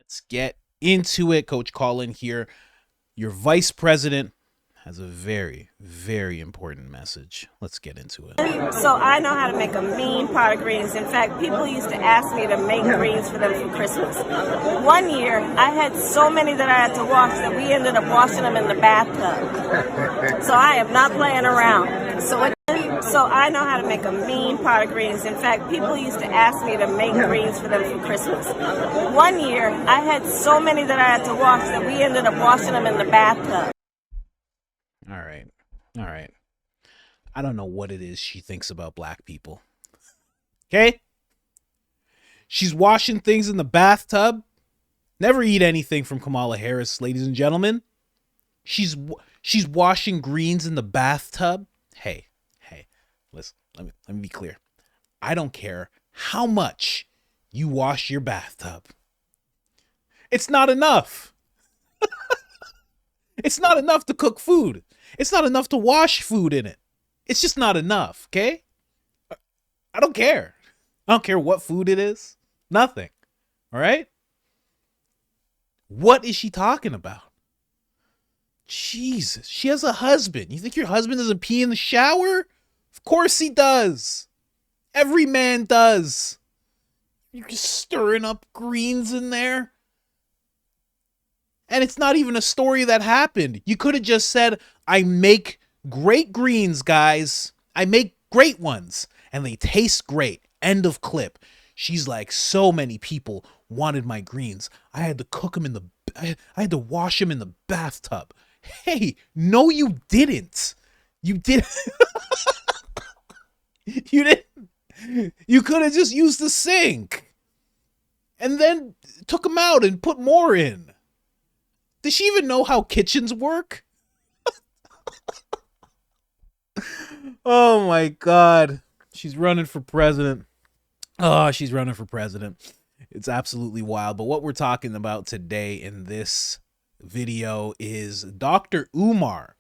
Let's get into it. Coach Colin here. Your vice president has a very, very important message. Let's get into it. So I know how to make a mean pot of greens. In fact, people used to ask me to make greens for them for Christmas. One year, I had so many that I had to wash that we ended up washing them in the bathtub. So I am not playing around. So I know how to make a mean pot of greens. In fact, people used to ask me to make greens for them for Christmas. One year, I had so many that I had to wash that we ended up washing them in the bathtub. All right. I don't know what it is she thinks about black people. Okay? She's washing things in the bathtub. Never eat anything from Kamala Harris, ladies and gentlemen. She's washing greens in the bathtub. Hey. Listen, let me be clear. I don't care how much you wash your bathtub. It's not enough. It's not enough to cook food. It's not enough to wash food in it. It's just not enough, okay? I don't care. I don't care what food it is. Nothing. All right? What is she talking about? Jesus. She has a husband. You think your husband doesn't pee in the shower? Of course he does. Every man does. You're just stirring up greens in there. And it's not even a story that happened. You could have just said, I make great greens, guys. I make great ones. And they taste great. End of clip. She's like, so many people wanted my greens. I had to cook them I had to wash them in the bathtub. Hey, no you didn't. You didn't. You didn't. You could have just used the sink. And then took them out and put more in. Does she even know how kitchens work? Oh my God. She's running for president. Oh, she's running for president. It's absolutely wild. But what we're talking about today in this video is Dr. Umar,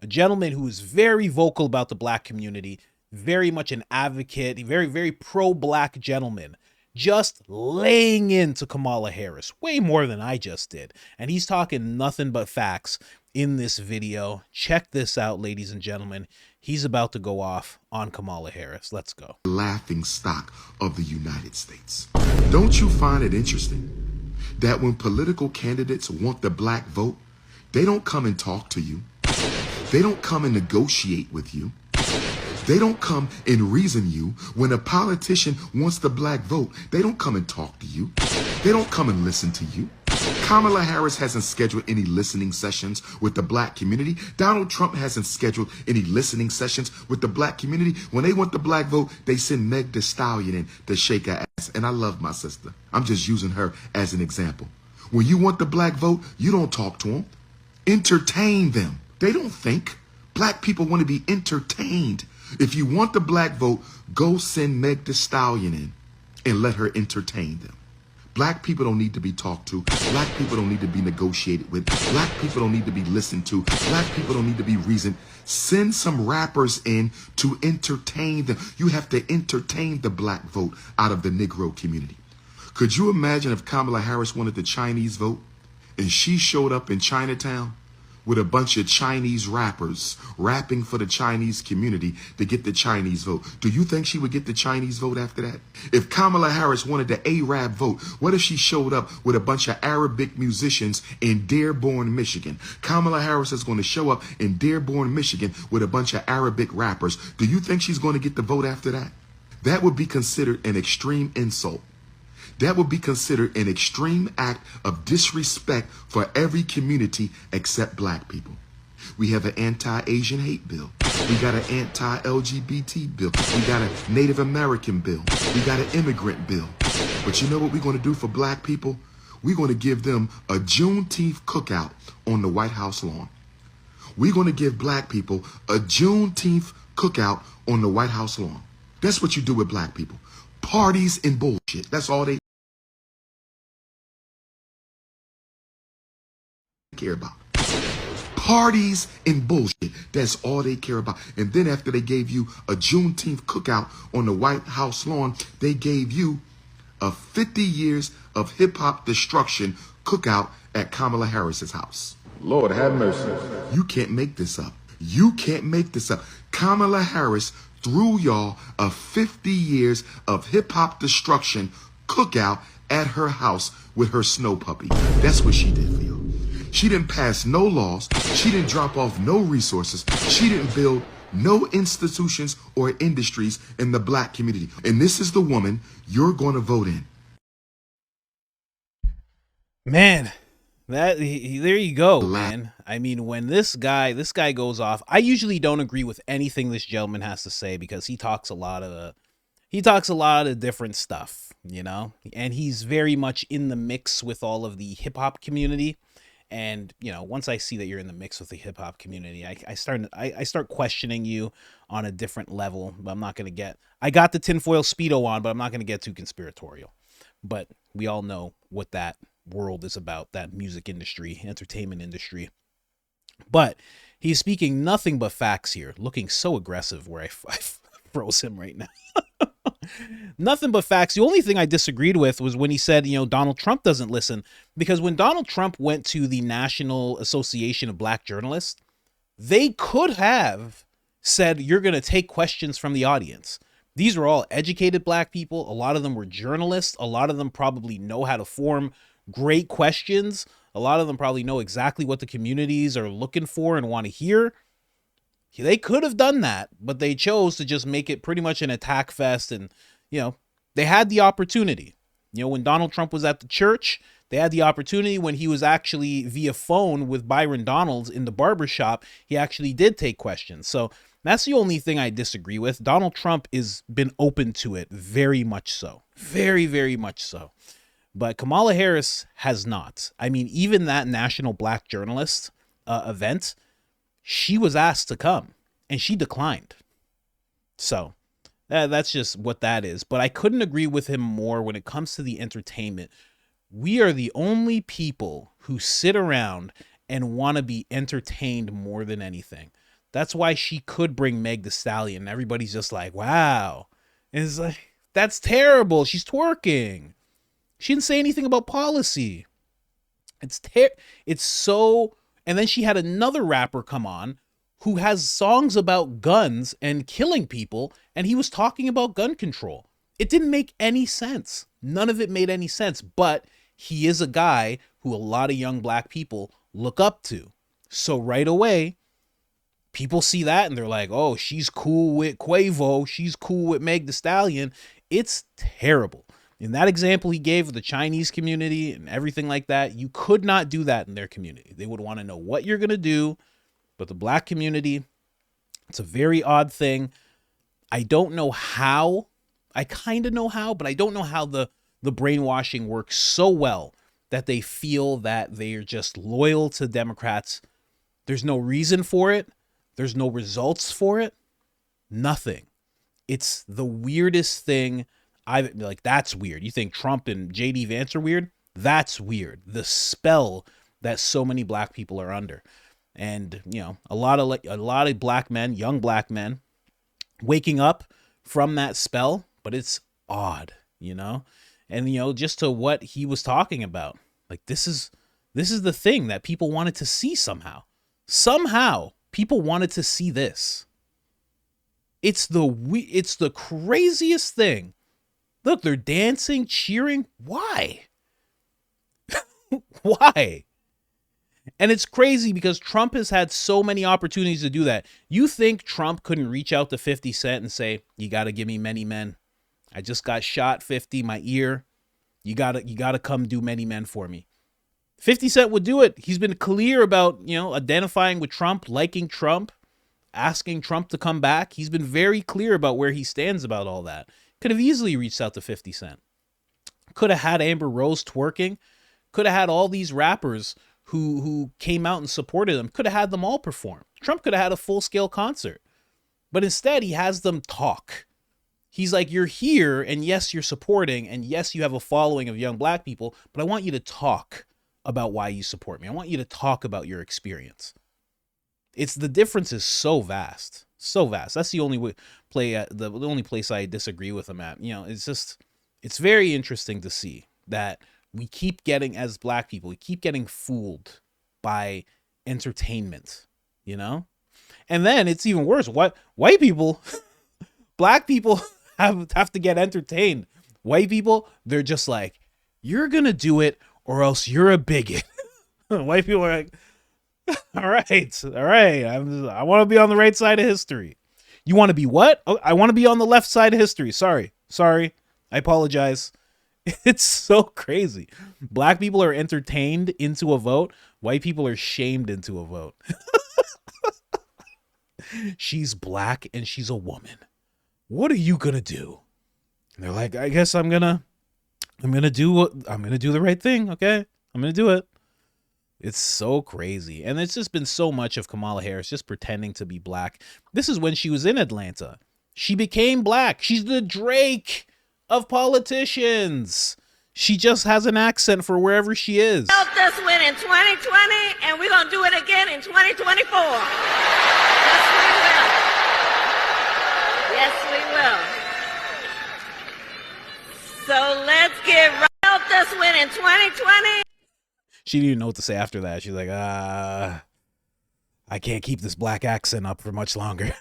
a gentleman who is very vocal about the black community, very much an advocate, a very, very pro-black gentleman, just laying into Kamala Harris way more than I just did. And he's talking nothing but facts in this video. Check this out, ladies and gentlemen. He's about to go off on Kamala Harris. Let's go. Laughing stock of the United States. Don't you find it interesting that when political candidates want the black vote, they don't come and talk to you. They don't come and negotiate with you. They don't come and reason you. When a politician wants the black vote, they don't come and talk to you. They don't come and listen to you. Kamala Harris hasn't scheduled any listening sessions with the black community. Donald Trump hasn't scheduled any listening sessions with the black community. When they want the black vote, they send Meg Thee Stallion in to shake her ass. And I love my sister. I'm just using her as an example. When you want the black vote, you don't talk to them. Entertain them. They don't think. Black people want to be entertained. If you want the black vote, go send Meg Thee Stallion in and let her entertain them. Black people don't need to be talked to. Black people don't need to be negotiated with. Black people don't need to be listened to. Black people don't need to be reasoned. Send some rappers in to entertain them. You have to entertain the black vote out of the Negro community. Could you imagine if Kamala Harris wanted the Chinese vote and she showed up in Chinatown with a bunch of Chinese rappers rapping for the Chinese community to get the Chinese vote? Do you think she would get the Chinese vote after that? If Kamala Harris wanted the Arab vote, what if she showed up with a bunch of Arabic musicians in Dearborn, Michigan? Kamala Harris is going to show up in Dearborn, Michigan with a bunch of Arabic rappers. Do you think she's going to get the vote after that? That would be considered an extreme insult. That would be considered an extreme act of disrespect for every community except black people. We have an anti-Asian hate bill. We got an anti-LGBT bill. We got a Native American bill. We got an immigrant bill. But you know what we're going to do for black people? We're going to give them a Juneteenth cookout on the White House lawn. We're going to give black people a Juneteenth cookout on the White House lawn. That's what you do with black people. Parties and bullshit. That's all they care about. Parties and bullshit. That's all they care about. And then after they gave you a Juneteenth cookout on the White House lawn, they gave you a 50 years of hip hop destruction cookout at Kamala Harris's house. Lord have mercy. You can't make this up. You can't make this up. Kamala Harris threw y'all a 50 years of hip hop destruction cookout at her house with her snow puppy. That's what she did for y'all. She didn't pass no laws. She didn't drop off no resources. She didn't build no institutions or industries in the black community. And this is the woman you're going to vote in. Man, there you go, man. I mean, when this guy goes off, I usually don't agree with anything this gentleman has to say because he talks a lot of different stuff, you know, and he's very much in the mix with all of the hip hop community. And, you know, once I see that you're in the mix with the hip hop community, I start questioning you on a different level. But I'm not going to I got the tinfoil Speedo on, but I'm not going to get too conspiratorial. But we all know what that world is about, that music industry, entertainment industry. But he's speaking nothing but facts here, looking so aggressive where I froze him right now. Nothing but facts. The only thing I disagreed with was when he said, you know, Donald Trump doesn't listen, because when Donald Trump went to the National Association of Black Journalists, they could have said, you're going to take questions from the audience. These are all educated black people. A lot of them were journalists. A lot of them probably know how to form great questions. A lot of them probably know exactly what the communities are looking for and want to hear. They could have done that, but they chose to just make it pretty much an attack fest. And, you know, they had the opportunity. You know, when Donald Trump was at the church, they had the opportunity. When he was actually via phone with Byron Donalds in the barbershop, he actually did take questions. So that's the only thing I disagree with. Donald Trump has been open to it, very much so. Very, very much so. But Kamala Harris has not. I mean, even that National Black Journalist event, she was asked to come and she declined. So that's just what that is. But I couldn't agree with him more when it comes to the entertainment. We are the only people who sit around and want to be entertained more than anything. That's why she could bring Meg Thee Stallion. Everybody's just like, wow. And it's like, that's terrible. She's twerking. She didn't say anything about policy. It's so... And then she had another rapper come on who has songs about guns and killing people, and he was talking about gun control. It didn't make any sense. None of it made any sense, but he is a guy who a lot of young black people look up to. So right away, people see that and they're like, oh, she's cool with Quavo. She's cool with Meg Thee Stallion. It's terrible. In that example he gave of the Chinese community and everything like that, you could not do that in their community. They would want to know what you're going to do. But the black community, it's a very odd thing. I don't know how. I kind of know how, but I don't know how the brainwashing works so well that they feel that they are just loyal to Democrats. There's no reason for it. There's no results for it. Nothing. It's the weirdest thing. That's weird. You think Trump and JD Vance are weird? That's weird. The spell that so many black people are under. And, you know, a lot of black men, young black men, waking up from that spell, but it's odd, you know? And, you know, just to what he was talking about, like, this is the thing that people wanted to see somehow. Somehow people wanted to see this. It's the craziest thing. Look, they're dancing, cheering. Why? Why? And it's crazy because Trump has had so many opportunities to do that. You think Trump couldn't reach out to 50 Cent and say, you got to give me Many Men. I just got shot, 50, my ear. You got to come do Many Men for me. 50 Cent would do it. He's been clear about, you know, identifying with Trump, liking Trump, asking Trump to come back. He's been very clear about where he stands about all that. Could have easily reached out to 50 Cent. Could have had Amber Rose twerking. Could have had all these rappers who came out and supported him. Could have had them all perform. Trump could have had a full-scale concert. But instead, he has them talk. He's like, you're here, and yes, you're supporting, and yes, you have a following of young black people, but I want you to talk about why you support me. I want you to talk about your experience. The difference is so vast. So vast. That's the only the only place I disagree with him at. You know, it's just, It's very interesting to see that we keep getting, as black people, we keep getting fooled by entertainment, you know? And then it's even worse. What white people, black people have to get entertained. White people, they're just like, you're gonna do it or else you're a bigot. White people are like, all right, I want to be on the right side of history. You want to be what? Oh, I want to be on the left side of history. Sorry, I apologize. It's so crazy. Black people are entertained into a vote. White people are shamed into a vote. She's black and she's a woman. What are you gonna do? And they're like, I guess I'm gonna do the right thing. Okay, I'm gonna do it. It's so crazy. And it's just been so much of Kamala Harris just pretending to be black. This is when she was in Atlanta. She became black. She's the Drake of politicians. She just has an accent for wherever she is. Helped us win in 2020, and we're going to do it again in 2024. Yes, we will. So let's get right. Helped us win in 2020. She didn't even know what to say after that. She's like, I can't keep this black accent up for much longer.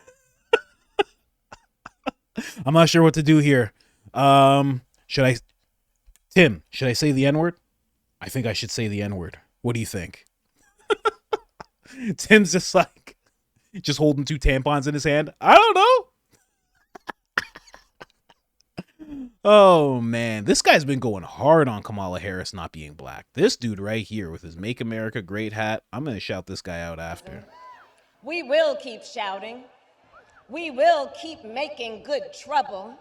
I'm not sure what to do here. Should I say the N-word? I think I should say the N-word. What do you think? Tim's just holding 2 tampons in his hand. I don't know. Oh, man. This guy's been going hard on Kamala Harris not being black. This dude right here with his Make America Great hat. I'm going to shout this guy out after. We will keep shouting. We will keep making good trouble.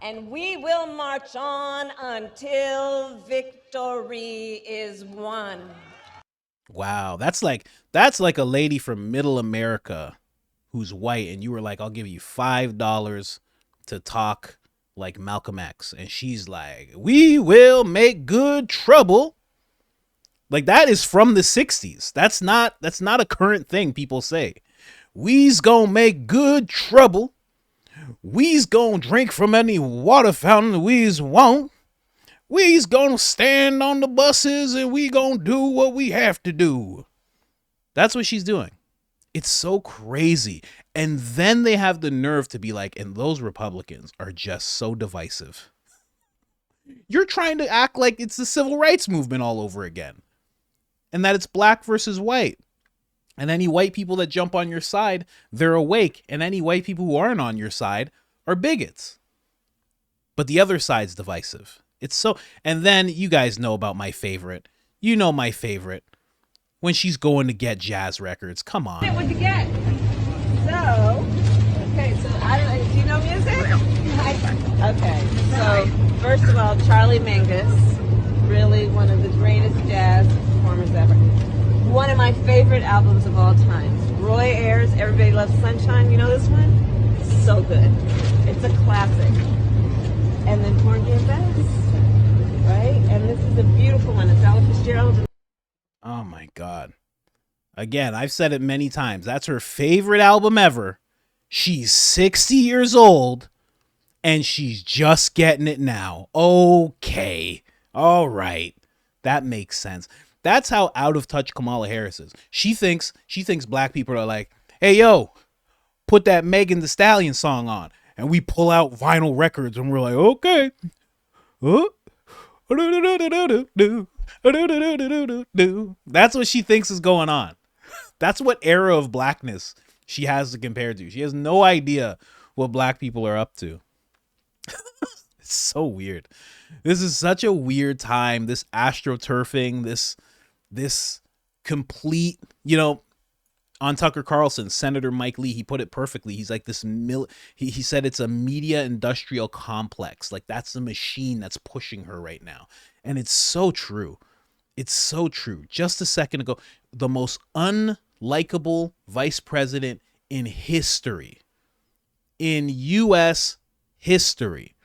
And we will march on until victory is won. Wow. That's like a lady from middle America who's white. And you were like, I'll give you $5 to talk like Malcolm X, and she's like, we will make good trouble. Like, that is from the 60s. That's not a current thing people say. We's gonna make good trouble. We's gonna drink from any water fountain we's won't. We's gonna stand on the buses and we gonna do what we have to do. That's what she's doing. It's so crazy. And then they have the nerve to be like, and those Republicans are just so divisive. You're trying to act like it's the civil rights movement all over again. And that it's black versus white. And any white people that jump on your side, they're awake. And any white people who aren't on your side are bigots. But the other side's divisive. It's so, and then you guys know about my favorite. You know my favorite. When she's going to get jazz records. Come on. What'd you get? So, okay, so do you know music? Okay, so first of all, Charlie Mingus, really one of the greatest jazz performers ever. One of my favorite albums of all time. Roy Ayers, Everybody Loves Sunshine. You know this one? So good. It's a classic. And then Porgy and Bess, right? And this is a beautiful one. It's Ella Fitzgerald. Oh my God. Again, I've said it many times. That's her favorite album ever. She's 60 years old and she's just getting it now. Okay. All right. That makes sense. That's how out of touch Kamala Harris is. She thinks black people are like, hey, yo, put that Megan Thee Stallion song on. And we pull out vinyl records and we're like, okay. That's what she thinks is going on. That's what era of blackness she has to compare to. She has no idea what black people are up to. It's so weird. This is such a weird time. This astroturfing, this complete, on Tucker Carlson, Senator Mike Lee, he put it perfectly. He's like this, he said it's a media industrial complex. Like, that's the machine that's pushing her right now. And it's so true. It's so true. Just a second ago, the most unlikable vice president in history, in U.S. history.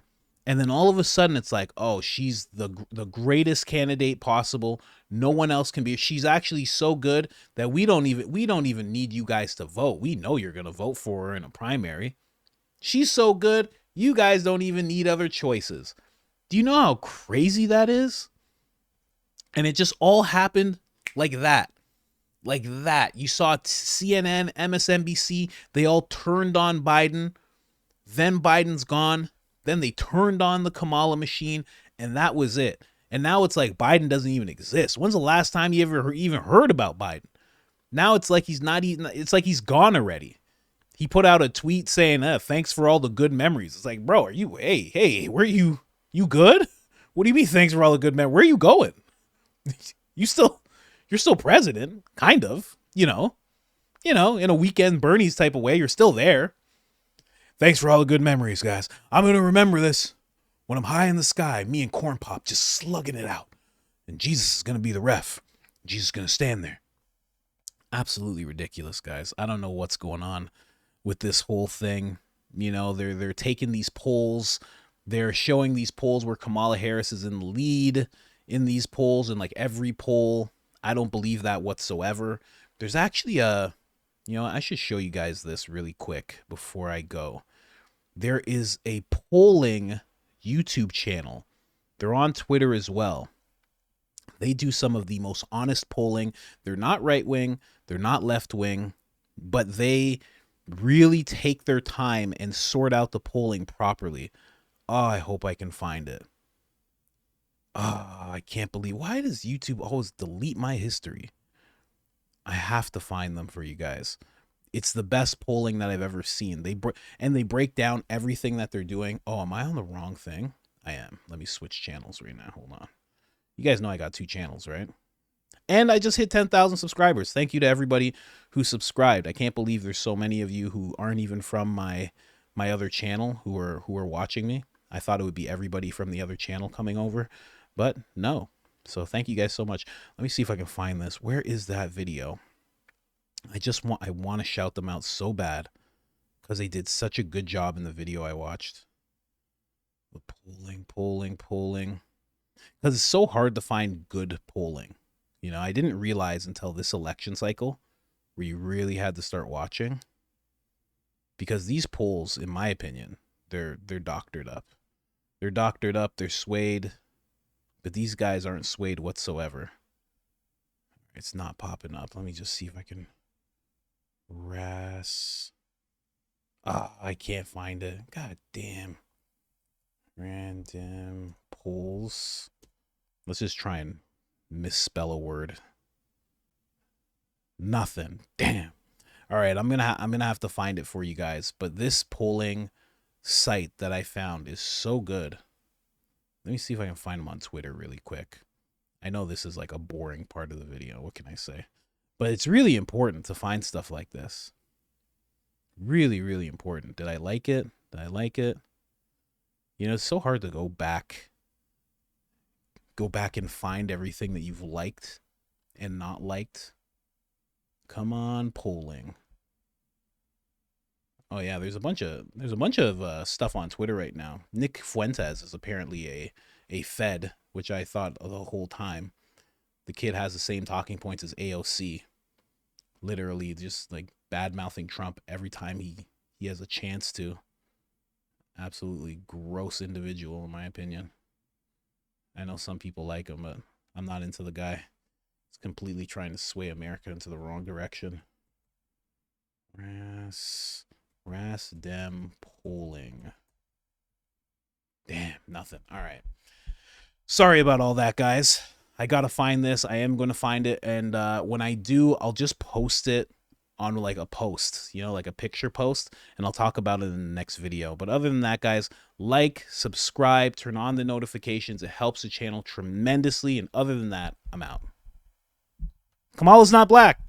And then all of a sudden it's like, oh, she's the greatest candidate possible. No one else can be. She's actually so good that we don't even need you guys to vote. We know you're going to vote for her in a primary. She's so good. You guys don't even need other choices. Do you know how crazy that is? And it just all happened like that. Like that. You saw CNN, MSNBC, they all turned on Biden. Then Biden's gone. Then they turned on the Kamala machine, and that was it. And now it's like Biden doesn't even exist. When's the last time you ever even heard about Biden? Now it's like he's not even, it's like he's gone already. He put out a tweet saying, thanks for all the good memories. It's like, bro, are you, hey, where are you good? What do you mean thanks for all the good memories? Where are you going? You're still president, kind of, in a weekend Bernie's type of way. You're still there. Thanks for all the good memories, guys. I'm going to remember this when I'm high in the sky, me and Corn Pop just slugging it out. And Jesus is going to be the ref. Jesus is going to stand there. Absolutely ridiculous, guys. I don't know what's going on with this whole thing. They're taking these polls. They're showing these polls where Kamala Harris is in the lead in these polls, and like every poll. I don't believe that whatsoever. There's actually I should show you guys this really quick before I go. There is a polling YouTube channel. They're on Twitter as well. They do some of the most honest polling. They're not right-wing. They're not left-wing. But they really take their time and sort out the polling properly. Oh, I hope I can find it. Oh, I can't believe. Why does YouTube always delete my history? I have to find them for you guys. It's the best polling that I've ever seen. They break down everything that they're doing. Oh, am I on the wrong thing? I am. Let me switch channels right now. Hold on. You guys know I got 2 channels, right? And I just hit 10,000 subscribers. Thank you to everybody who subscribed. I can't believe there's so many of you who aren't even from my other channel who are watching me. I thought it would be everybody from the other channel coming over, but no. So thank you guys so much. Let me see if I can find this. Where is that video? I want to shout them out so bad because they did such a good job in the video I watched. The polling. Because it's so hard to find good polling. I didn't realize until this election cycle where you really had to start watching. Because these polls, in my opinion, they're doctored up. They're doctored up, they're swayed. But these guys aren't swayed whatsoever. It's not popping up. Let me just see if I can. I can't find it. God damn. Random polls. Let's just try and misspell a word. Nothing. Damn. All right, I'm gonna have to find it for you guys. But this polling site that I found is so good. Let me see if I can find them on Twitter really quick. I know this is like a boring part of the video. What can I say? But it's really important to find stuff like this. Really, really important. Did I like it? It's so hard to go back and find everything that you've liked and not liked. Come on, polling. Oh yeah, there's a bunch of stuff on Twitter right now. Nick Fuentes is apparently a Fed, which I thought the whole time. The kid has the same talking points as AOC. Literally just like bad-mouthing Trump every time he has a chance to. Absolutely gross individual, in my opinion. I know some people like him, but I'm not into the guy. He's completely trying to sway America into the wrong direction. Ras Dem polling. Damn, nothing. All right. Sorry about all that, guys. I gotta find this. I am gonna find it, and when I do, I'll just post it on like a post, like a picture post, and I'll talk about it in the next video. But other than that, guys, like, subscribe, turn on the notifications. It helps the channel tremendously. And other than that, I'm out. Kamala's not black.